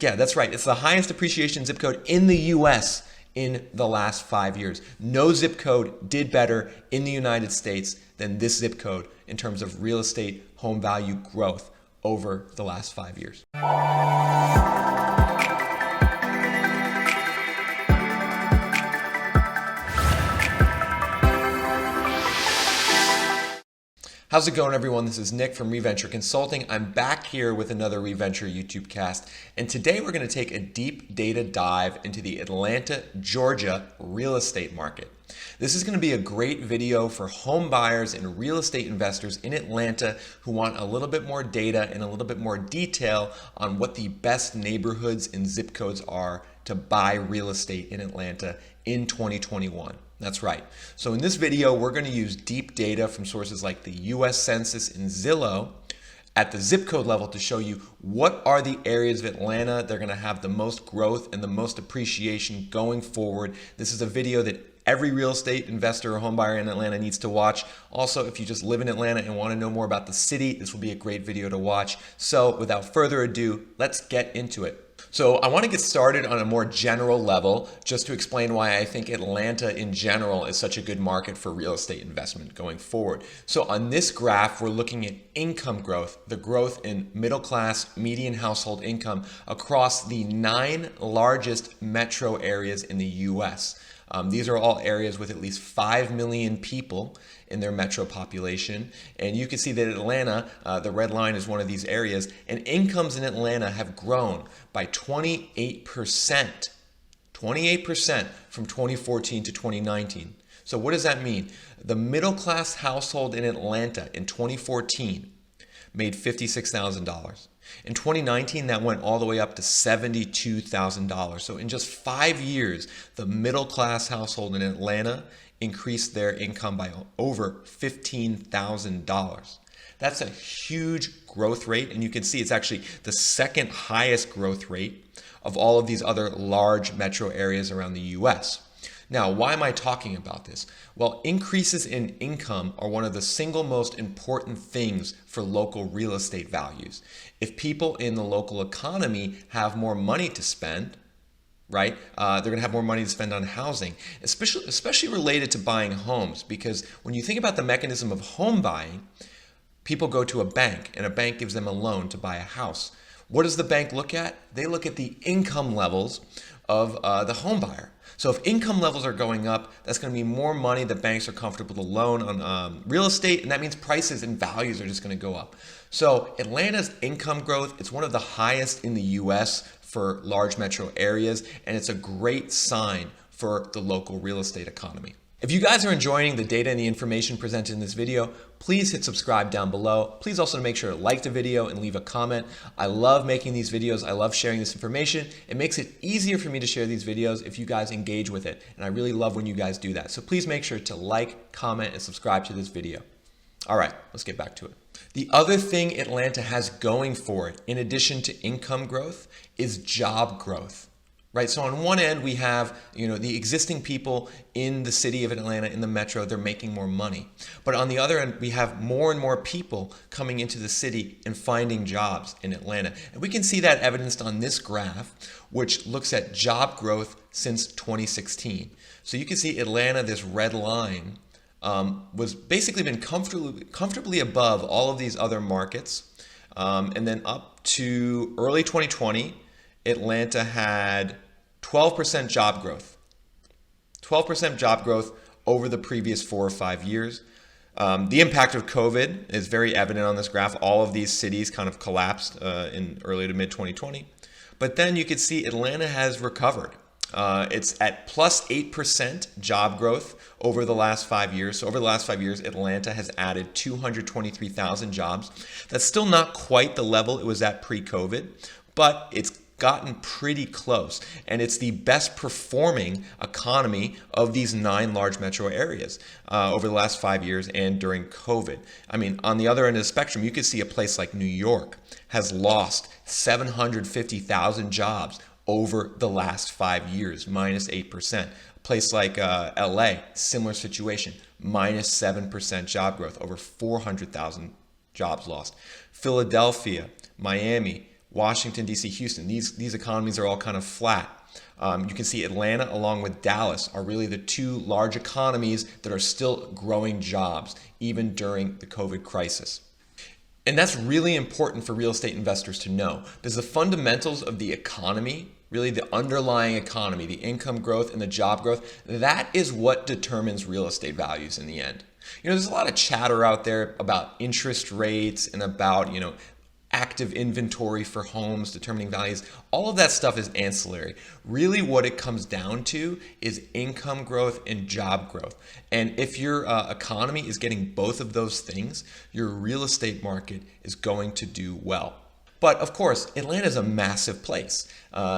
Yeah, that's right. It's the highest appreciation zip code in the US in the last 5 years. No zip code did better in the United States than this zip code in terms of real estate home value growth over the last 5 years. How's it going, everyone? This is Nick from Reventure Consulting. I'm back here with another Reventure YouTube cast, and today we're going to take a deep data dive into the Atlanta, Georgia real estate market. This is going to be a great video for home buyers and real estate investors in Atlanta who want a little bit more data and a little bit more detail on what the best neighborhoods and zip codes are to buy real estate in Atlanta in 2021. That's right. So in this video, we're going to use deep data from sources like the US Census and Zillow at the zip code level to show you what are the areas of Atlanta that are going to have the most growth and the most appreciation going forward. This is a video that every real estate investor or home buyer in Atlanta needs to watch. Also, if you just live in Atlanta and want to know more about the city, this will be a great video to watch. So without further ado, let's get into it. So I want to get started on a more general level just to explain why I think Atlanta in general is such a good market for real estate investment going forward. So on this graph, we're looking at income growth, the growth in middle class median household income across the 9 largest metro areas in the US. These are all areas with at least 5 million people in their metro population. And you can see that Atlanta, the red line is one of these areas, and incomes in Atlanta have grown by 28%. 28% from 2014 to 2019. So what does that mean? The middle class household in Atlanta in 2014 made $56,000. In 2019, that went all the way up to $72,000. So in just 5 years, the middle class household in Atlanta increased their income by over $15,000. That's a huge growth rate, and you can see it's actually the second highest growth rate of all of these other large metro areas around the US. Now, why am I talking about this? Well, increases in income are one of the single most important things for local real estate values. If people in the local economy have more money to spend, right, they're going to have more money to spend on housing, especially related to buying homes, because when you think about the mechanism of home buying, people go to a bank and a bank gives them a loan to buy a house. What does the bank look at? They look at the income levels of the home buyer. So if income levels are going up, that's going to be more money that banks are comfortable to loan on real estate, and that means prices and values are just going to go up. So Atlanta's income growth, it's one of the highest in the US for large metro areas, and it's a great sign for the local real estate economy. If you guys are enjoying the data and the information presented in this video, please hit subscribe down below. Please also make sure to like the video and leave a comment. I love making these videos. I love sharing this information. It makes it easier for me to share these videos if you guys engage with it. And I really love when you guys do that. So please make sure to like, comment, and subscribe to this video. All right, let's get back to it. The other thing Atlanta has going for it, in addition to income growth, is job growth. Right, so on one end we have, the existing people in the city of Atlanta, in the metro, they're making more money. But on the other end, we have more and more people coming into the city and finding jobs in Atlanta. And we can see that evidenced on this graph, which looks at job growth since 2016. So you can see Atlanta, this red line, was basically been comfortably above all of these other markets. And then up to early 2020, Atlanta had 12% job growth. 12% job growth over the previous 4 or 5 years. The impact of COVID is very evident on this graph. All of these cities kind of collapsed in early to mid 2020. But then you can see Atlanta has recovered. It's at plus 8% job growth over the last 5 years. So over the last 5 years, Atlanta has added 223,000 jobs. That's still not quite the level it was at pre-COVID, but it's gotten pretty close, and it's the best performing economy of these 9 large metro areas over the last 5 years and during COVID. I mean, on the other end of the spectrum, you could see a place like New York has lost 750,000 jobs over the last 5 years, minus 8%. A place like LA, similar situation, minus 7% job growth, over 400,000 jobs lost. Philadelphia, Miami, Washington, D.C., Houston. These economies are all kind of flat. You can see Atlanta along with Dallas are really the two large economies that are still growing jobs, even during the COVID crisis. And that's really important for real estate investors to know, because the fundamentals of the economy, really the underlying economy, the income growth and the job growth, that is what determines real estate values in the end. There's a lot of chatter out there about interest rates and about, active inventory for homes, determining values. All of that stuff is ancillary. Really what it comes down to is income growth and job growth. And if your economy is getting both of those things, your real estate market is going to do well. But of course, Atlanta is a massive place.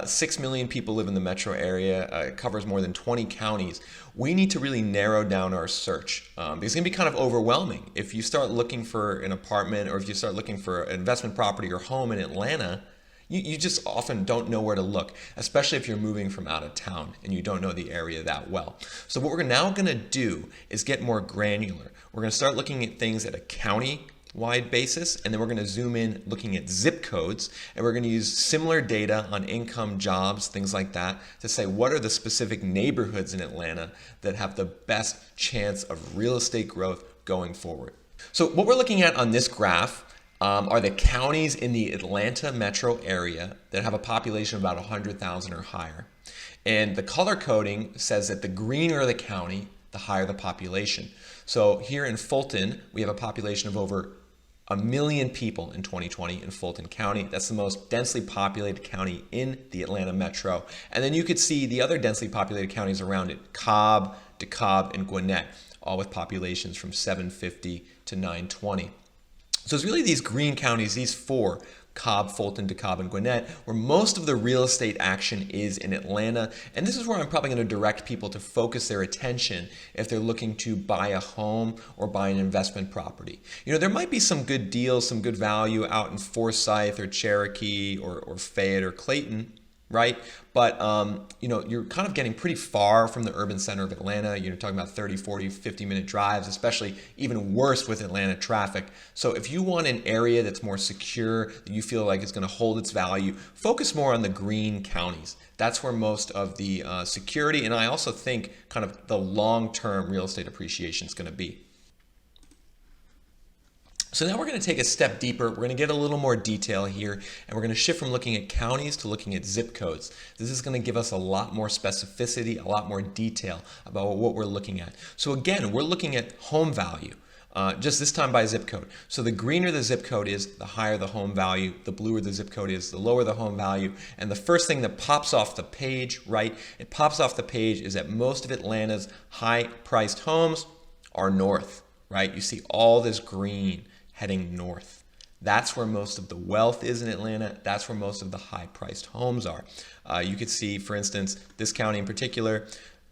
6 million people live in the metro area. It covers more than 20 counties. We need to really narrow down our search because it's going to be kind of overwhelming. If you start looking for an apartment or if you start looking for an investment property or home in Atlanta, you just often don't know where to look, especially if you're moving from out of town and you don't know the area that well. So what we're now going to do is get more granular. We're going to start looking at things at a county-wide basis, and then we're going to zoom in looking at zip codes, and we're going to use similar data on income, jobs, things like that to say what are the specific neighborhoods in Atlanta that have the best chance of real estate growth going forward. So what we're looking at on this graph are the counties in the Atlanta metro area that have a population of about 100,000 or higher. And the color coding says that the greener the county, the higher the population. So here in Fulton, we have a population of over 1 million people in 2020 in Fulton County. That's the most densely populated county in the Atlanta metro. And then you could see the other densely populated counties around it, Cobb, DeKalb, and Gwinnett, all with populations from 750 to 920. So it's really these green counties, these four, Cobb, Fulton, DeKalb, and Gwinnett, where most of the real estate action is in Atlanta. And this is where I'm probably going to direct people to focus their attention if they're looking to buy a home or buy an investment property. There might be some good deals, some good value out in Forsyth or Cherokee or Fayette or Clayton, right? But, you're kind of getting pretty far from the urban center of Atlanta. You're talking about 30, 40, 50-minute drives, especially even worse with Atlanta traffic. So if you want an area that's more secure, that you feel like it's going to hold its value, focus more on the green counties. That's where most of the security, and I also think kind of the long-term real estate appreciation is going to be. So now we're going to take a step deeper. We're going to get a little more detail here, and we're going to shift from looking at counties to looking at zip codes. This is going to give us a lot more specificity, a lot more detail about what we're looking at. So again, we're looking at home value, just this time by zip code. So the greener the zip code is, the higher the home value. The bluer the zip code is, the lower the home value. And the first thing that pops off the page, right, it pops off the page is that most of Atlanta's high-priced homes are north, right? You see all this green heading north. That's where most of the wealth is in Atlanta. That's where most of the high-priced homes are. You could see, for instance, this county in particular,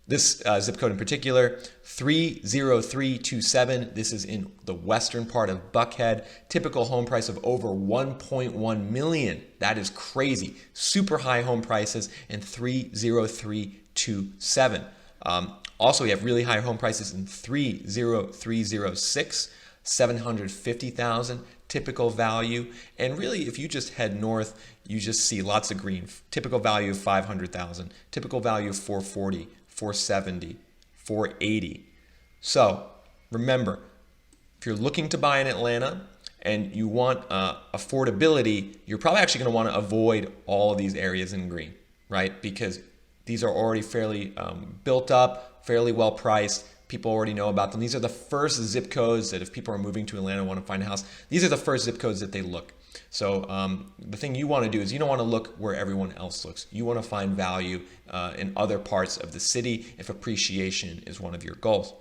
this zip code in particular, 30327. This is in the western part of Buckhead. Typical home price of over 1.1 million. That is crazy. Super high home prices in 30327. Also, we have really high home prices in 30306. 750,000 typical value. And really, if you just head north, you just see lots of green. Typical value of 500,000, typical value of 440, 470, 480. So remember, if you're looking to buy in Atlanta and you want affordability, you're probably actually going to want to avoid all of these areas in green, right? Because these are already fairly built up, fairly well priced. People already know about them. These are the first zip codes that if people are moving to Atlanta and want to find a house, these are the first zip codes that they look. So the thing you want to do is you don't want to look where everyone else looks. You want to find value in other parts of the city if appreciation is one of your goals.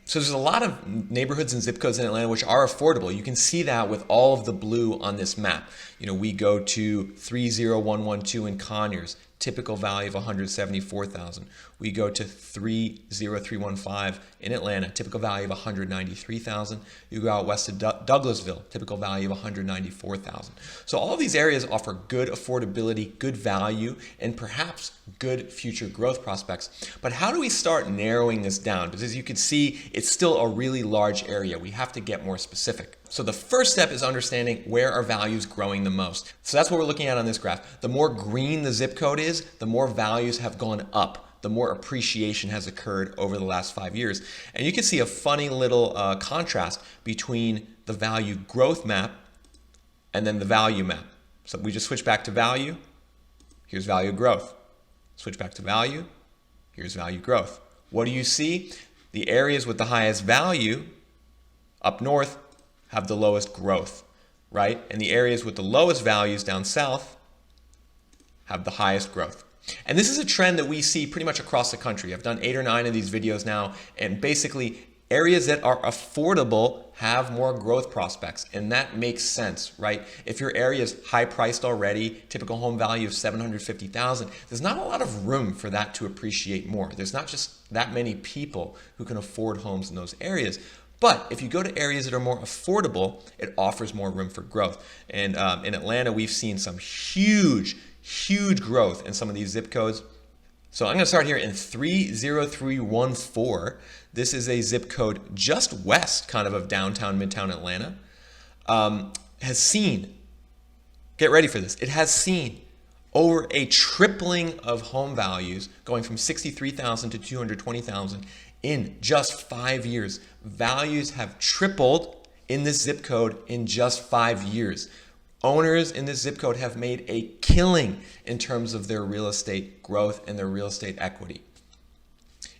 So there's a lot of neighborhoods and zip codes in Atlanta which are affordable. You can see that with all of the blue on this map. We go to 30112 in Conyers, typical value of 174,000. We go to 30315 in Atlanta, typical value of 193,000. You go out west to Douglasville, typical value of 194,000. So all of these areas offer good affordability, good value, and perhaps good future growth prospects. But how do we start narrowing this down? Because as you can see, it's still a really large area. We have to get more specific. So the first step is understanding where are values growing the most. So that's what we're looking at on this graph. The more green the zip code is, the more values have gone up, the more appreciation has occurred over the last 5 years. And you can see a funny little contrast between the value growth map and then the value map. So we just switch back to value. Here's value growth. Switch back to value. Here's value growth. What do you see? The areas with the highest value up north have the lowest growth, right? And the areas with the lowest values down south have the highest growth. And this is a trend that we see pretty much across the country. I've done 8 or 9 of these videos now, and basically areas that are affordable have more growth prospects, and that makes sense, right? If your area is high priced already, typical home value of $750,000, there's not a lot of room for that to appreciate more. There's not just that many people who can afford homes in those areas. But if you go to areas that are more affordable, it offers more room for growth. And in Atlanta, we've seen some huge growth in some of these zip codes. So I'm going to start here in 30314. This is a zip code just west kind of downtown, Midtown Atlanta. Has seen, get ready for this, it has seen over a tripling of home values going from $63,000 to $220,000 in just 5 years. Values have tripled in this zip code in just 5 years. Owners in this zip code have made a killing in terms of their real estate growth and their real estate equity.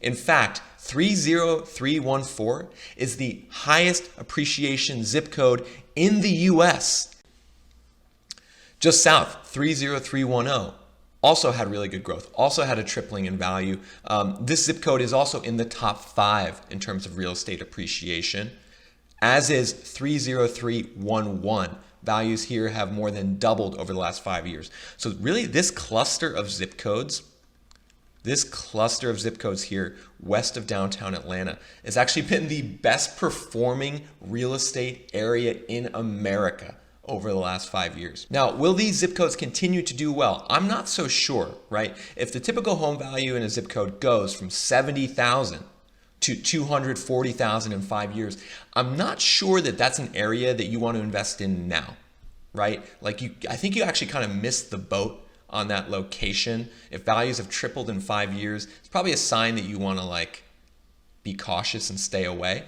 In fact, 30314 is the highest appreciation zip code in the US. Just south, 30310 also had really good growth, also had a tripling in value. This zip code is also in the top 5 in terms of real estate appreciation, as is 30311. Values here have more than doubled over the last 5 years. So really this cluster of zip codes here west of downtown Atlanta has actually been the best performing real estate area in America over the last 5 years. Now, will these zip codes continue to do well? I'm not so sure, right? If the typical home value in a zip code goes from $70,000 to $240,000 in 5 years, I'm not sure that that's an area that you want to invest in now, right? I think you actually kind of missed the boat on that location. If values have tripled in 5 years, it's probably a sign that you want to be cautious and stay away,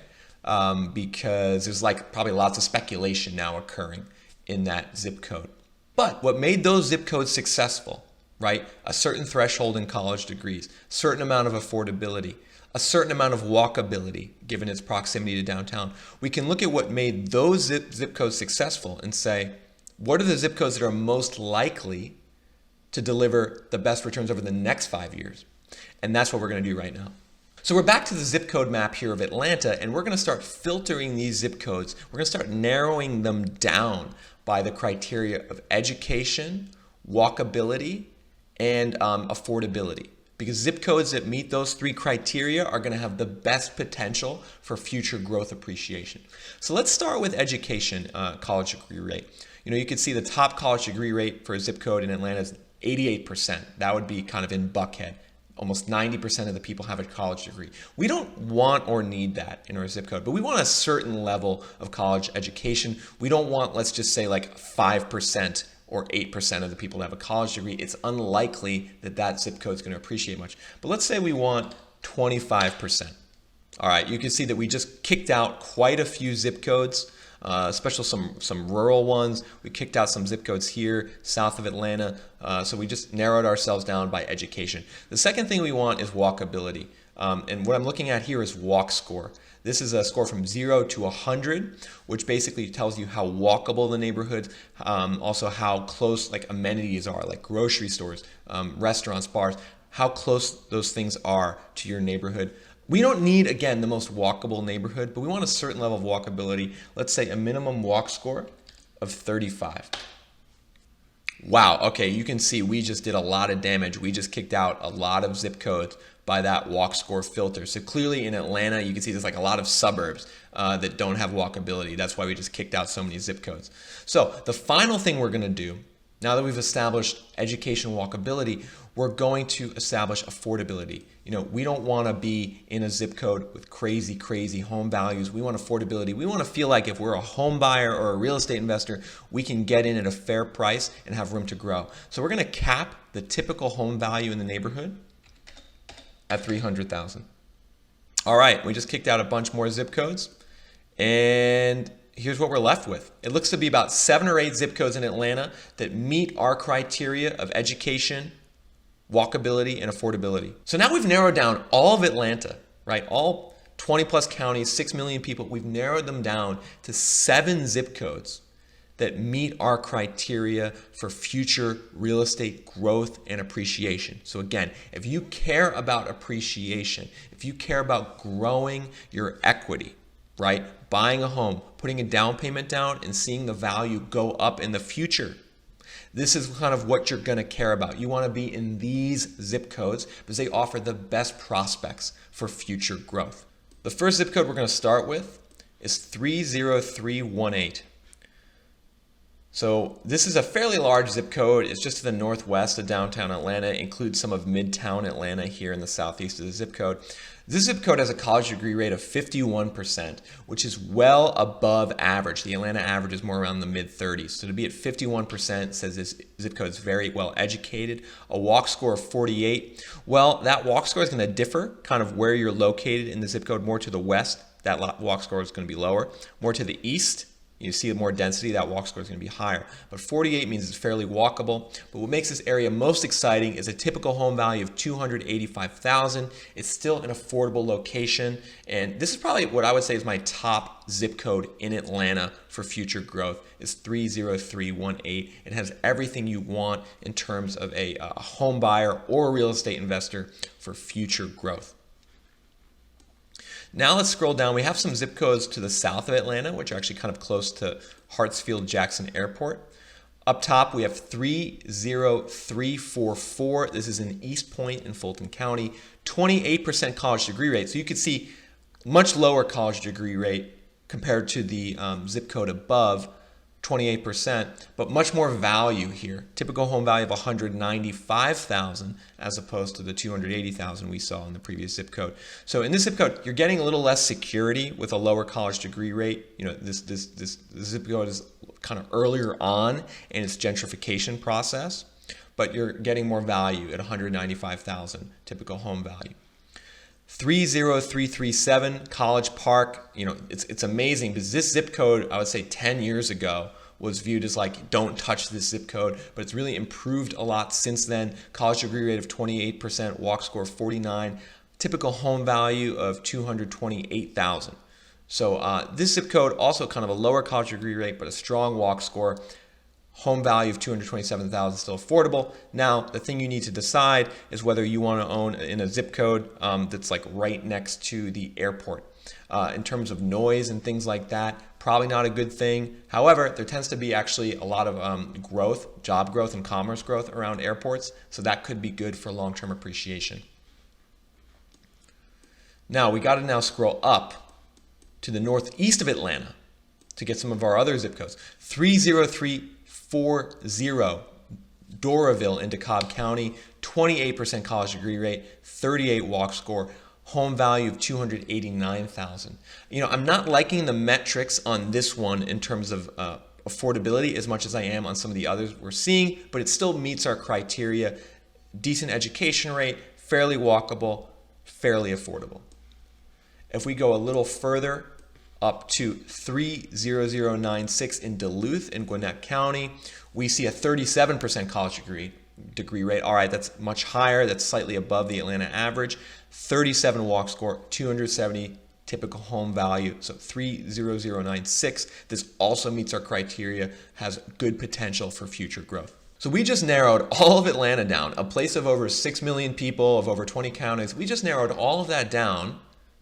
because there's probably lots of speculation now occurring in that zip code. But what made those zip codes successful, right? A certain threshold in college degrees, certain amount of affordability, a certain amount of walkability given its proximity to downtown. We can look at what made those zip codes successful and say, what are the zip codes that are most likely to deliver the best returns over the next 5 years? And that's what we're going to do right now. So we're back to the zip code map here of Atlanta, and we're going to start filtering these zip codes. We're going to start narrowing them down by the criteria of education, walkability, and affordability. Because zip codes that meet those 3 criteria are going to have the best potential for future growth appreciation. So let's start with education college degree rate. You can see the top college degree rate for a zip code in Atlanta is 88%. That would be kind of in Buckhead. Almost 90% of the people have a college degree. We don't want or need that in our zip code, but we want a certain level of college education. We don't want, let's just say 5% or 8% of the people to have a college degree. It's unlikely that that zip code is going to appreciate much. But let's say we want 25%. All right, you can see that we just kicked out quite a few zip codes, especially some rural ones. We kicked out some zip codes here south of Atlanta. So we just narrowed ourselves down by education. The second thing we want is walkability. And what I'm looking at here is walk score. This is a score from 0 to 100, which basically tells you how walkable the neighborhood, also how close amenities are, like grocery stores, restaurants, bars, how close those things are to your neighborhood. We don't need, again, the most walkable neighborhood, but we want a certain level of walkability. Let's say a minimum walk score of 35. Wow, okay, you can see we just did a lot of damage. We just kicked out a lot of zip codes by that walk score filter. So clearly in Atlanta, you can see there's a lot of suburbs that don't have walkability. That's why we just kicked out so many zip codes. So the final thing we're gonna do, Now that we've established education walkability, we're going to establish affordability. We don't want to be in a zip code with crazy, crazy home values. We want affordability. We want to feel like if we're a home buyer or a real estate investor, we can get in at a fair price and have room to grow. So we're going to cap the typical home value in the neighborhood at $300,000. All right, we just kicked out a bunch more zip codes, and here's what we're left with. It looks to be about 7 or 8 zip codes in Atlanta that meet our criteria of education, walkability, and affordability. So now we've narrowed down all of Atlanta, right? All 20 plus counties, 6 million people. We've narrowed them down to 7 zip codes that meet our criteria for future real estate growth and appreciation. So again, if you care about appreciation, if you care about growing your equity, right? Buying a home, putting a down payment down, and seeing the value go up in the future. This is kind of what you're going to care about. You want to be in these zip codes because they offer the best prospects for future growth. The first zip code we're going to start with is 30318. So this is a fairly large zip code. It's just to the northwest of downtown Atlanta. It includes some of Midtown Atlanta here in the southeast of the zip code. This zip code has a college degree rate of 51%, which is well above average. The Atlanta average is more around the mid-30s. So to be at 51% says this zip code is very well educated. A walk score of 48. Well, that walk score is going to differ kind of where you're located in the zip code. More to the west, that walk score is going to be lower. More to the east, you see more density, that walk score is going to be higher. But 48 means it's fairly walkable. But what makes this area most exciting is a typical home value of $285,000. It's still an affordable location. And this is probably what I would say is my top zip code in Atlanta for future growth is 30318. It has everything you want in terms of a home buyer or a real estate investor for future growth. Now let's scroll down. We have some zip codes to the south of Atlanta, which are actually kind of close to Hartsfield-Jackson Airport. Up top, we have 30344. This is in East Point in Fulton County. 28% college degree rate. So you could see much lower college degree rate compared to the zip code above, 28%, but much more value here. Typical home value of $195,000 as opposed to the $280,000 we saw in the previous zip code. So in this zip code, you're getting a little less security with a lower college degree rate. This zip code is kind of earlier on in its gentrification process, but you're getting more value at $195,000 typical home value. 30337 College Park, it's amazing because this zip code, I would say 10 years ago, was viewed as like, don't touch this zip code, but it's really improved a lot since then. College degree rate of 28%, walk score of 49, typical home value of $228,000. So this zip code also kind of a lower college degree rate, but a strong walk score. Home value of $227,000 still affordable. Now, the thing you need to decide is whether you want to own in a zip code that's like right next to the airport. In terms of noise and things like that, probably not a good thing. However, there tends to be actually a lot of growth, job growth and commerce growth around airports, so that could be good for long-term appreciation. Now, we got to now scroll up to the northeast of Atlanta to get some of our other zip codes. 30340 Doraville in DeKalb County, 28% college degree rate, 38 walk score, home value of $289,000. I'm not liking the metrics on this one in terms of affordability as much as I am on some of the others we're seeing, but it still meets our criteria. Decent education rate, fairly walkable, fairly affordable. If we go a little further, up to 30096 in Duluth in Gwinnett County, we see a 37% college degree rate. All right, that's much higher. That's slightly above the Atlanta average. 37 walk score, 270 typical home value. So 30096. This also meets our criteria, has good potential for future growth. So we just narrowed all of Atlanta down, a place of over 6 million people, of over 20 counties. We just narrowed all of that down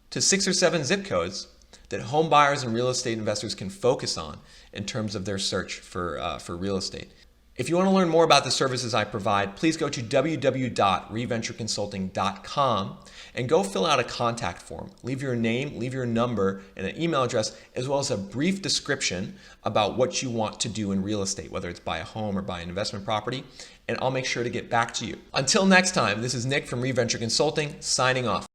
to 6 or 7 zip codes that home buyers and real estate investors can focus on in terms of their search for real estate. If you want to learn more about the services I provide, please go to www.reventureconsulting.com and go fill out a contact form. Leave your name, leave your number, and an email address, as well as a brief description about what you want to do in real estate, whether it's buy a home or buy an investment property, and I'll make sure to get back to you. Until next time, this is Nick from ReVenture Consulting, signing off.